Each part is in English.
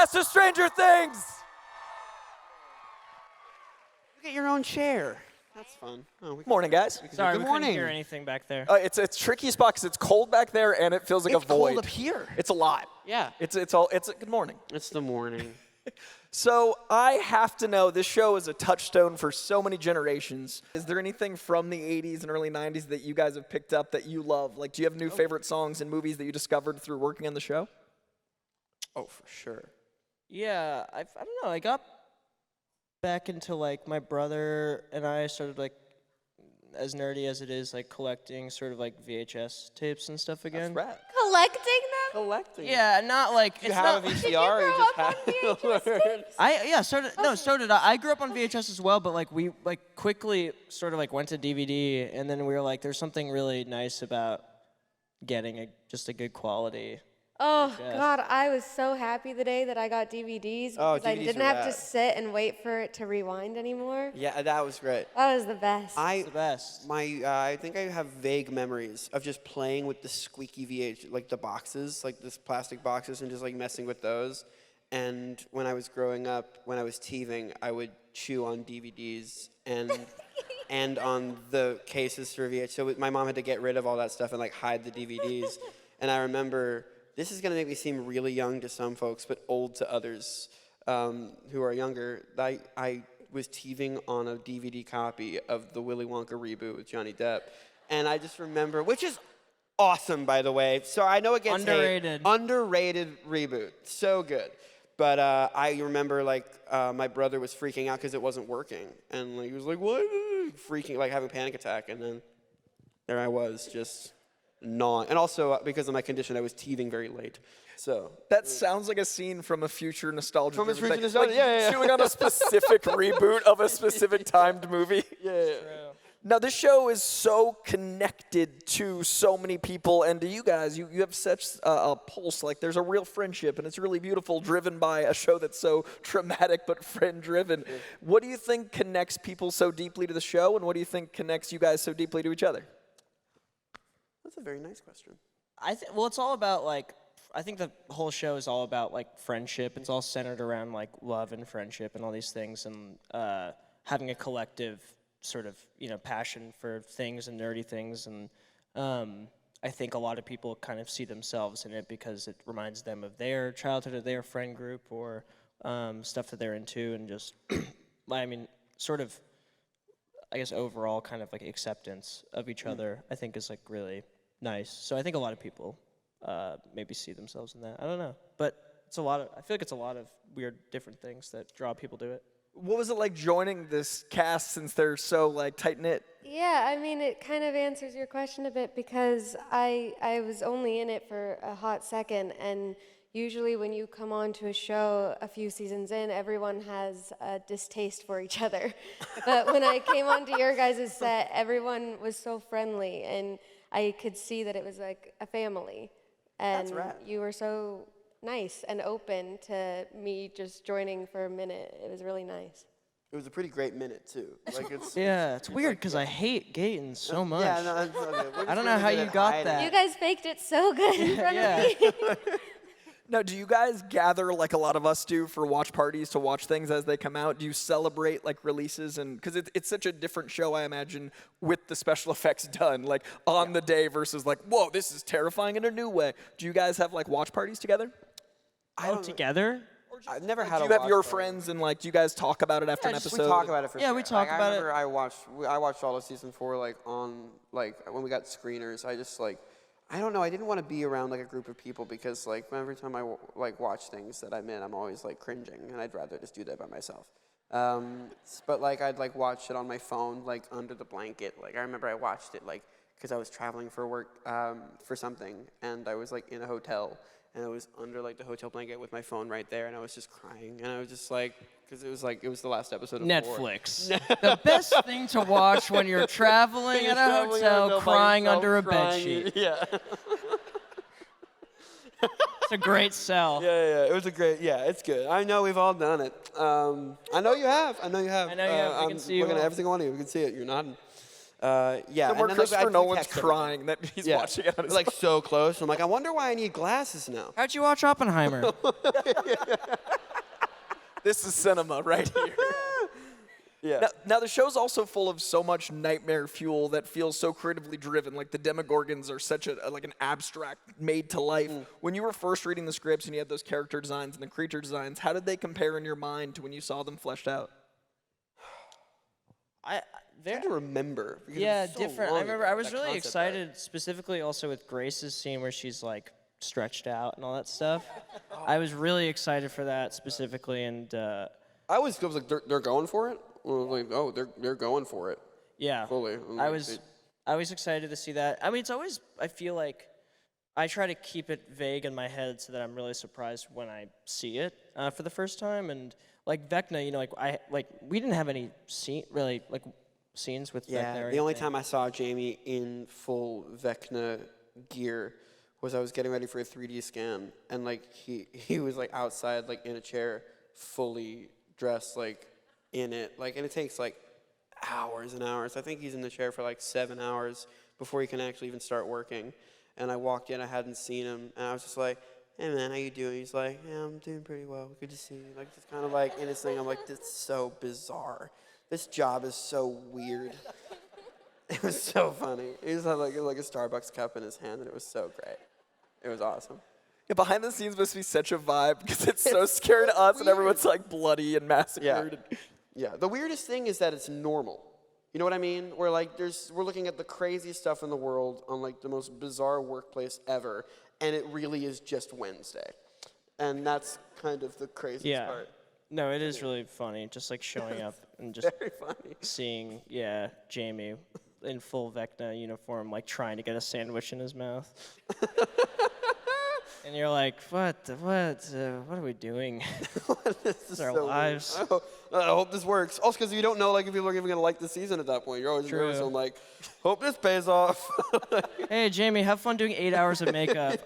cast of Stranger Things. Get your own chair. That's fun. Oh, Morning, guys. Sorry, Good we morning. couldn't hear anything back there. It's a tricky spot because it's cold back there and it feels like It's a void. cold up here. It's a lot. Yeah. It's a good morning. It's the morning. So I have to know, this show is a touchstone for so many generations. Is there anything from the 80s and early 90s that you guys have picked up that you love? Like, do you have new favorite songs and movies that you discovered through working on the show? Oh, for sure. Yeah, I don't know. I got back into, like, my brother and I started, like, as nerdy as it is, like, collecting sort of, like, VHS tapes and stuff again. That's rad. Collecting them? Collecting. Yeah, not like You it's have not. a Did VCR you or grow you just up on have VHS tapes? So did I. I grew up on VHS as well, but like we like quickly sort of like went to DVD, and then we were like, there's something really nice about getting just a good quality. Oh, VHS. God, I was so happy the day that I got DVDs Oh, because I DVDs didn't are have to rad. sit and wait for it to rewind anymore. Yeah, that was great. That was the best. It's the best. I think I have vague memories of just playing with the squeaky like the boxes, like this plastic boxes, and just like messing with those. And when I was growing up, when I was teething, I would chew on DVDs and and on the cases for VHS. So my mom had to get rid of all that stuff and like hide the DVDs. And I remember, this is gonna make me seem really young to some folks, but old to others who are younger. I was teething on a DVD copy of the Willy Wonka reboot with Johnny Depp. And I just remember, which is awesome, by the way. So I know it gets Underrated. Underrated reboot. So good. But I remember, like, my brother was freaking out because it wasn't working. And like, he was like, what? Freaking, like, having a panic attack. And then there I was, just gnawing. And also, because of my condition, I was teething very late. So That sounds like a scene from a future nostalgia. From a driven future thing. nostalgia, Like yeah. chewing on a specific reboot of a specific timed movie. yeah. Now, this show is so connected to so many people, and to you guys, you have such a pulse. Like, there's a real friendship, and it's really beautiful, driven by a show that's so traumatic but friend-driven. Yeah. What do you think connects people so deeply to the show, and what do you think connects you guys so deeply to each other? That's a very nice question. Well, it's all about like. I think the whole show is all about like friendship. It's all centered around like love and friendship and all these things, and having a collective sort of passion for things and nerdy things. And I think a lot of people kind of see themselves in it because it reminds them of their childhood or their friend group or stuff that they're into, and just I mean, sort of, I guess overall kind of like acceptance of each other. I think is like really nice. So I think a lot of people maybe see themselves in that. I don't know, but I feel like it's a lot of weird different things that draw people to it. What was it like joining this cast since they're so like tight-knit? Yeah, I mean, it kind of answers your question a bit because I was only in it for a hot second, and usually when you come on to a show a few seasons in, everyone has a distaste for each other. But when I came onto your guys' set, everyone was so friendly, and I could see that it was like a family. And That's rad. you were so nice and open to me just joining for a minute. It was really nice. It was a pretty great minute, too. Like, it's It's weird because I hate Gaten so much. Yeah, no, it's okay. We're just I don't know really how good you at got hiding. that. You guys faked it so good in front of me. Now, do you guys gather like a lot of us do for watch parties to watch things as they come out? Do you celebrate like releases? And because it's such a different show, I imagine, with the special effects done, like on the day versus like, whoa, this is terrifying in a new way. Do you guys have like watch parties together? Together? I've never Like, had do a you have watch your party. friends and like, do you guys talk about it after an episode? We talk about it for Yeah, sure. we talk about it. I watched all of season 4 like on like when we got screeners. I just like I don't know. I didn't want to be around like a group of people because like every time I like watch things that I'm in, I'm always like cringing, and I'd rather just do that by myself. But like I'd like watch it on my phone like under the blanket. Like I remember I watched it like because I was traveling for work for something, and I was like in a hotel. And I was under like the hotel blanket with my phone right there, and I was just crying, and I was just like, because it was the last episode of Netflix. The best thing to watch when you're traveling at a hotel, crying under a bedsheet. Yeah. It's a great sell. Yeah. It was a great. Yeah, it's good. I know we've all done it. I know you have. I know you have. We can see you looking at all. everything on you. We can see it. You're nodding. Yeah. Somewhere and then, Christopher I'd Nolan's text everything. crying that he's Yeah. watching it on his Like so close. I'm like, I wonder why I need glasses now. How'd you watch Oppenheimer? This is cinema right here. Yeah. Now, the show's also full of so much nightmare fuel that feels so creatively driven. Like the Demogorgons are such like an abstract, made to life. When you were first reading the scripts and you had those character designs and the creature designs, how did they compare in your mind to when you saw them fleshed out? I had to remember. Because it Yeah, was so different. I long remember ago, I was that really concept excited, specifically also with Grace's scene where she's like stretched out and all that stuff. I was really excited for that specifically, and I was like, they're going for it. Well, like, oh, they're going for it. yeah, Fully. I was excited to see that. I mean, it's always, I feel like I try to keep it vague in my head so that I'm really surprised when I see it for the first time. And like Vecna, you know, we didn't have any scenes with Vecna. Yeah, or the only anything. time I saw Jamie in full Vecna gear was I was getting ready for a 3D scan, and like he was like outside, like in a chair, fully dressed, like in it, like, and it takes like hours and hours. I think he's in the chair for like 7 hours before he can actually even start working. And I walked in, I hadn't seen him, and I was just like, "Hey man, how you doing?" He's like, "Yeah, I'm doing pretty well. Good to see you." Like, just kind of like in his thing. I'm like, "This is so bizarre. This job is so weird." It was so funny. He just had like a Starbucks cup in his hand, and it was so great. It was awesome. Yeah, behind the scenes must be such a vibe because it's so scary to us and everyone's like bloody and massacred. Yeah. The weirdest thing is that it's normal. You know what I mean? Where like we're looking at the craziest stuff in the world on like the most bizarre workplace ever, and it really is just Wednesday. And that's kind of the craziest part. No, it is really funny, just like showing up and just Very funny. seeing, Jamie in full Vecna uniform, like trying to get a sandwich in his mouth. And you're like, what are we doing? This is our so lives. I hope this works. Also, because you don't know like if people are even gonna like the season at that point. You're always nervous. I'm like, hope this pays off. Hey, Jamie, have fun doing 8 hours of makeup.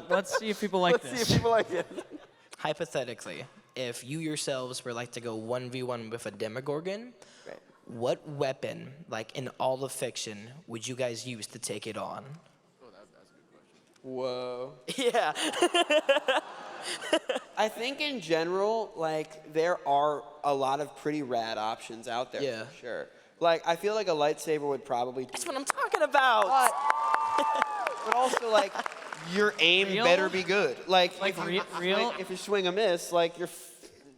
Let's see if people like this. See if people like it. Hypothetically, if you yourselves were like to go 1v1 with a Demogorgon, Right. what weapon, like in all of fiction, would you guys use to take it on? Whoa. Yeah. I think in general, like, there are a lot of pretty rad options out there. Yeah. For sure. Like, I feel like a lightsaber would probably do. That's what I'm talking about. But also, like, your aim Real? better be good. Like real? if you swing a miss, like, you're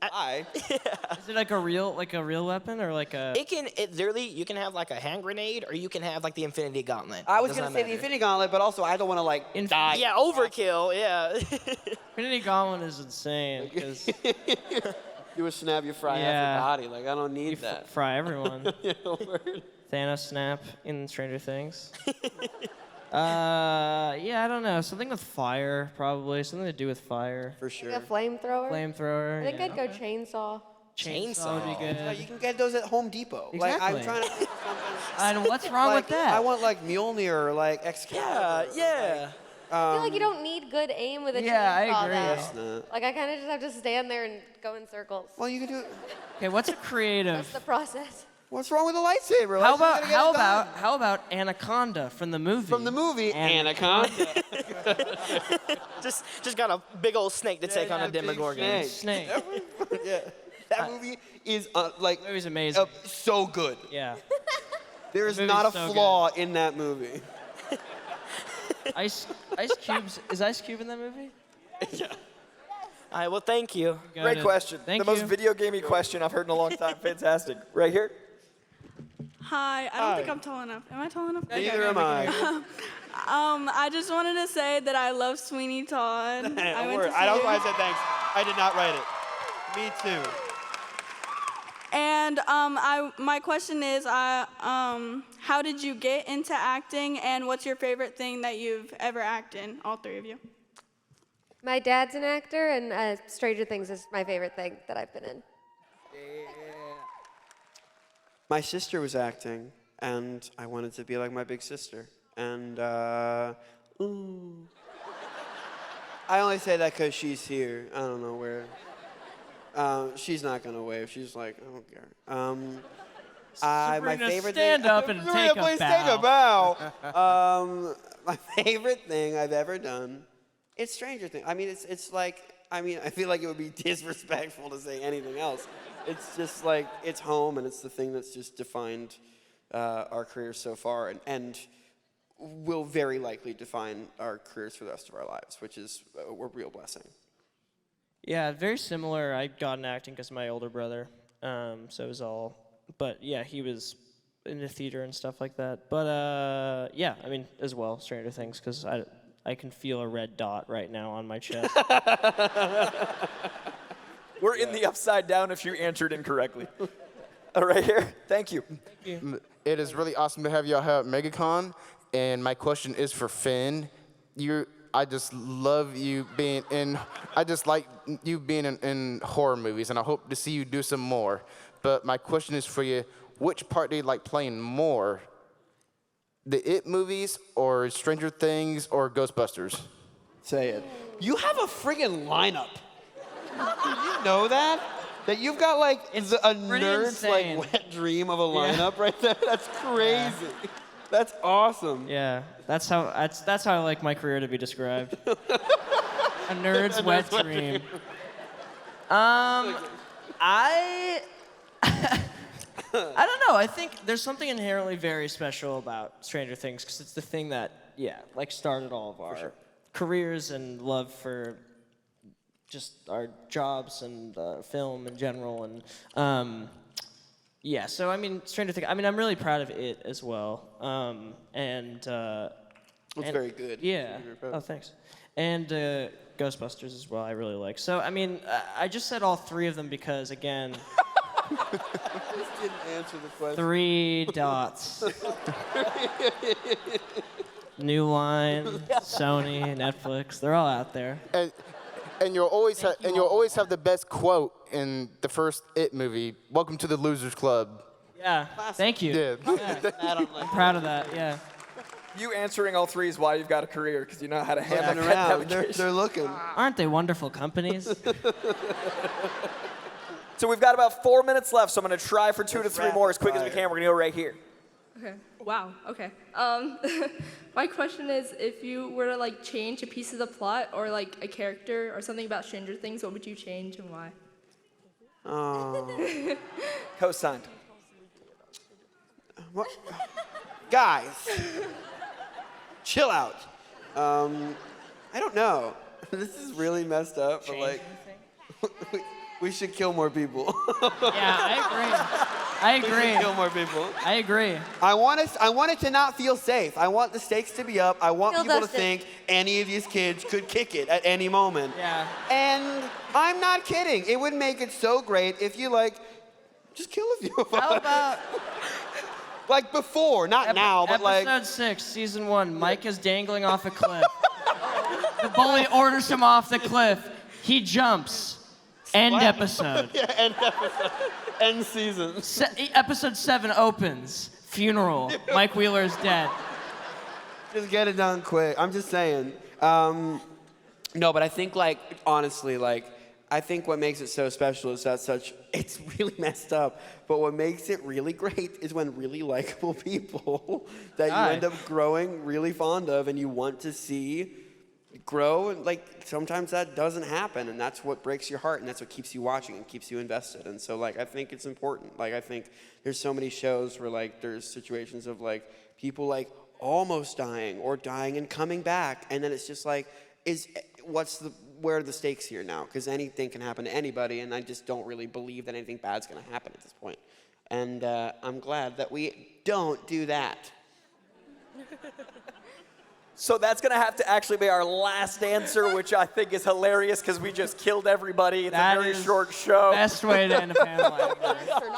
high. Is it like a real weapon or like a? It literally, you can have like a hand grenade or you can have like the Infinity Gauntlet. I was Does going to not say the matter. Infinity Gauntlet, but also I don't want to, like, die. Yeah, overkill, yeah. Infinity Gauntlet is insane because Do a snap, you fry half Yeah. your body. Like, I don't need that. fry everyone. You know, word. Thanos snap in Stranger Things. I don't know. Something with fire, probably. Something to do with fire. For sure. Like a flamethrower. Flamethrower. I think yeah. I'd go chainsaw. Chainsaw would be good. Yeah, you can get those at Home Depot. Like, I'm Exactly. trying to think of something. And what's wrong Like, with that? I want, like, Mjolnir or, like, Excalibur. Yeah. I feel like you don't need good aim with a Yeah, I chainsaw, agree. though. It's not. Like, I kind of just have to stand there and go in circles. Well, you can do it. Okay, what's a creative? That's the process. What's wrong with a lightsaber? How Lightsaber's about gonna get it done. how about Anaconda from the movie? From the movie Anaconda? Just got a big old snake to take on a big Demogorgon. snake. Snake. Yeah. That movie is like That movie's amazing. so good. Yeah. There is movie's not a so flaw in that movie. Ice Cube's is Ice Cube in that movie? All right, well, thank you. Got Great it. question. Thank the most you. video gamey question I've heard in a long time. Fantastic. Right here. Hi, I don't think I'm tall enough. Am I tall enough? Neither am I. I just wanted to say that I love Sweeney Todd. I went to see that's why I it. said thanks. I did not write it. Me too. And my question is, how did you get into acting, and what's your favorite thing that you've ever acted in? All three of you. My dad's an actor, and Stranger Things is my favorite thing that I've been in. My sister was acting, and I wanted to be like my big sister. And I only say that because she's here. I don't know where. She's not gonna wave. She's like, I don't care. My favorite thing. stand up and take a bow. My favorite thing I've ever done. It's Stranger Things. I mean, it's like. I mean, I feel like it would be disrespectful to say anything else. It's just like it's home, and it's the thing that's just defined our careers so far, and will very likely define our careers for the rest of our lives, which is a real blessing. Yeah, very similar. I got into acting because of my older brother, so it was all. But yeah, he was into theater and stuff like that. But yeah, I mean, as well, Stranger Things, because I can feel a red dot right now on my chest. We're in the upside down if you answered incorrectly. Right here. Thank you. It is really awesome to have y'all here at MEGACON, and my question is for Finn. I just love you being in. I just like you being in horror movies, and I hope to see you do some more. But my question is for you: which part do you like playing more? The It movies, or Stranger Things, or Ghostbusters? Say it. You have a friggin' lineup. Did you know that? That you've got like a nerd's like wet dream of a lineup right there. That's crazy. Yeah. That's awesome. Yeah, that's how I like my career to be described. A nerd's wet dream. I don't know. I think there's something inherently very special about Stranger Things because it's the thing that, like started all of our careers and love for just our jobs and film in general. And so I mean, Stranger Things. I mean, I'm really proud of it as well. It's very good. Yeah. Oh, thanks. And Ghostbusters as well. I really like. So I mean, I just said all three of them because again. Just didn't answer the question. 3 dots. New Line, Sony, Netflix, they're all out there. And you'll always have the best quote in the first It movie. Welcome to the Losers Club. Yeah, thank you. Yeah. I'm proud of that, yeah. You answering all three is why you've got a career, because you know how to handle around. that. They're looking. Aren't they wonderful companies? So we've got about 4 minutes left, so I'm going to try for 2 to 3 more as quick as we can. We're going to go right here. Okay. Wow. Okay. My question is, if you were to like change a piece of the plot or like a character or something about Stranger Things, what would you change and why? Oh. Co-signed. What? Guys, chill out. I don't know. This is really messed up, but like, we should kill more people. Yeah, I agree. We should kill more people. I agree. I want it to not feel safe. I want the stakes to be up. I want people to Dustin. think any of these kids could kick it at any moment. Yeah. And I'm not kidding. It would make it so great if you like, just kill a few of them. How about Like before, not now, but like. Episode 6, Season 1, Mike is dangling off a cliff. The bully orders him off the cliff. He jumps. End episode. Yeah, end episode. End season. Episode 7 opens. Funeral. Mike Wheeler is dead. Just get it done quick. I'm just saying. No, but I think like, honestly, like, I think what makes it so special is that it's really messed up, but what makes it really great is when really likable people that you end up growing really fond of and you want to see grow, and like sometimes that doesn't happen, and that's what breaks your heart, and that's what keeps you watching and keeps you invested. And so like I think it's important. Like I think there's so many shows where like there's situations of like people like almost dying or dying and coming back, and then it's just like where are the stakes here now? Because anything can happen to anybody, and I just don't really believe that anything bad's going to happen at this point. And I'm glad that we don't do that. So that's going to have to actually be our last answer, which I think is hilarious because we just killed everybody. It's a very short show. Best way to end a panel.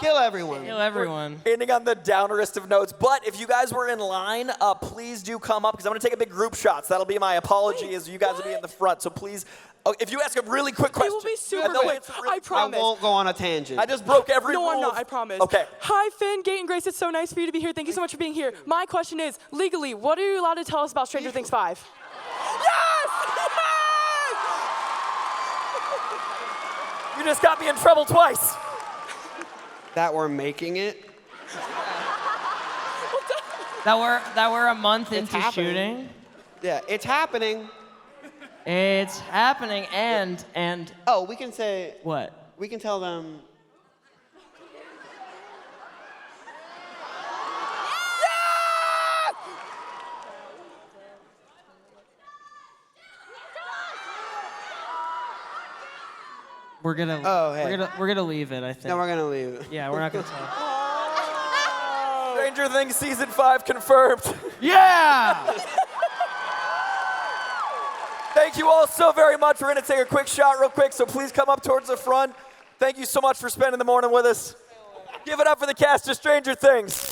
Kill everyone. Kill everyone. Ending on the downerest of notes. But if you guys were in line, please do come up because I'm going to take a big group shot. So that'll be my apology as you guys will be in the front. So please, if you ask a really quick question. It will be super quick. I promise. I won't go on a tangent. I just broke every rule. No, I'm not. I promise. Okay. Hi, Finn, Gate, and Grace. It's so nice for you to be here. Thank you so much for being here. My question is, legally, what are you allowed to tell us about Stranger Things 5? Yes! You just got me in trouble twice. That we're making it. That we're a month It's into happening. shooting. Yeah, it's happening. It's happening, and Oh, we can say, what? we can tell them. We're gonna. Oh, hey. We're gonna leave it. I think. No, we're gonna leave. Yeah, we're not gonna tell. Stranger Things season 5 confirmed. Yeah. Thank you all so very much. We're going to take a quick shot real quick, so please come up towards the front. Thank you so much for spending the morning with us. Give it up for the cast of Stranger Things.